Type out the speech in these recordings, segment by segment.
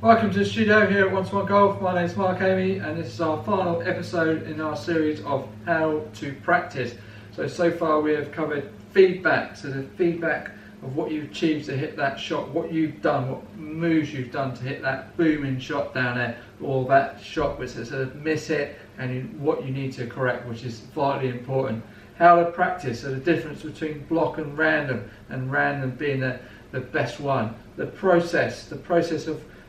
Welcome to the studio here at Once More Golf. My name is Mark Amy and this is our final episode in our series of how to practice. So far we have covered feedback, so the feedback of what you've achieved to hit that shot, what you've done, what moves you've done to hit that booming shot down there, or that shot which is a miss hit, and what you need to correct, which is vitally important. How to practice, so the difference between block and random being the best one. The process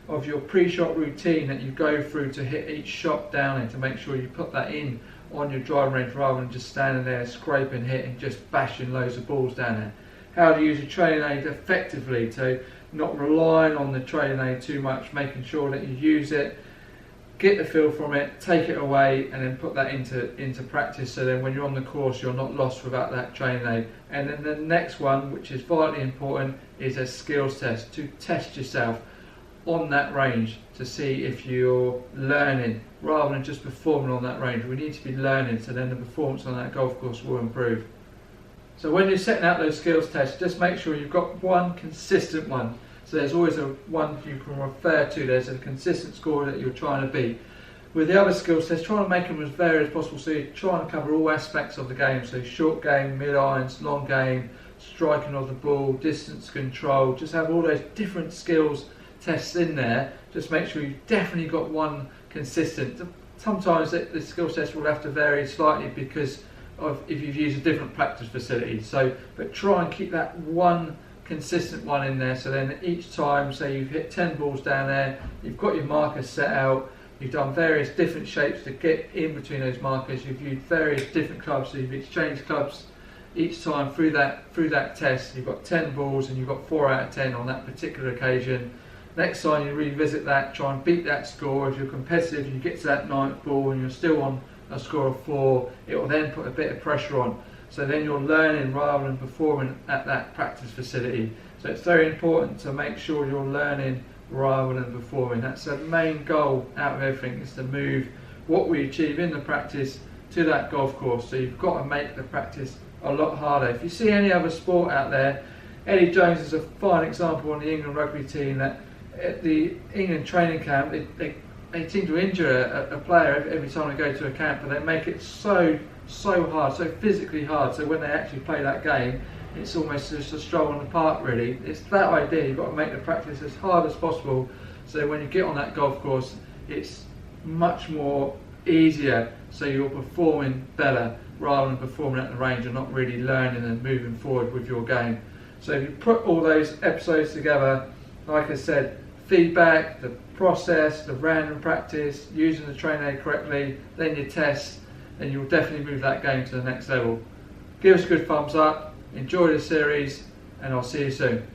of your pre-shot routine that you go through to hit each shot down and to make sure you put that in on your driving range rather than just standing there scraping, hitting, just bashing loads of balls down there. How to use a trailing aid effectively, to not relying on the trailing aid too much, making sure that you use it, get the feel from it, take it away, and then put that into practice, so then when you're on the course you're not lost without that training aid. And then the next one, which is vitally important, is a skills test, to test yourself on that range to see if you're learning rather than just performing on that range. We need to be learning, so then the performance on that golf course will improve. So when you're setting out those skills tests, just make sure you've got one consistent one. So there's always one you can refer to. There's a consistent score that you're trying to beat. With the other skills tests, try to make them as varied as possible, so you're trying to cover all aspects of the game. So short game, mid irons, long game, striking of the ball, distance control. Just have all those different skills tests in there. Just make sure you've definitely got one consistent. Sometimes the skills test will have to vary slightly because of if you've used a different practice facility. But try and keep that one consistent one in there, so then each time, say you've hit 10 balls down there, you've got your markers set out, you've done various different shapes to get in between those markers, you've used various different clubs, so you've exchanged clubs each time through that test. You've got 10 balls and you've got 4 out of 10 on that particular occasion. Next time you revisit that, try and beat that score. If you're competitive, you get to that 9th ball and you're still on a score of 4, it will then put a bit of pressure on. So then you're learning rather than performing at that practice facility. So it's very important to make sure you're learning rather than performing. That's the main goal out of everything, is to move what we achieve in the practice to that golf course. So you've got to make the practice a lot harder. If you see any other sport out there, Eddie Jones is a fine example on the England rugby team, that at the England training camp they seem to injure a player every time they go to a camp, and they make it so hard, so physically hard, so when they actually play that game it's almost just a stroll on the park really. It's that idea, you've got to make the practice as hard as possible, so when you get on that golf course it's much more easier, so you're performing better rather than performing at the range and not really learning and moving forward with your game. So if you put all those episodes together, like I said, feedback, the process, the random practice, using the training aid correctly, then your tests, and you'll definitely move that game to the next level. Give us a good thumbs up, enjoy the series, and I'll see you soon.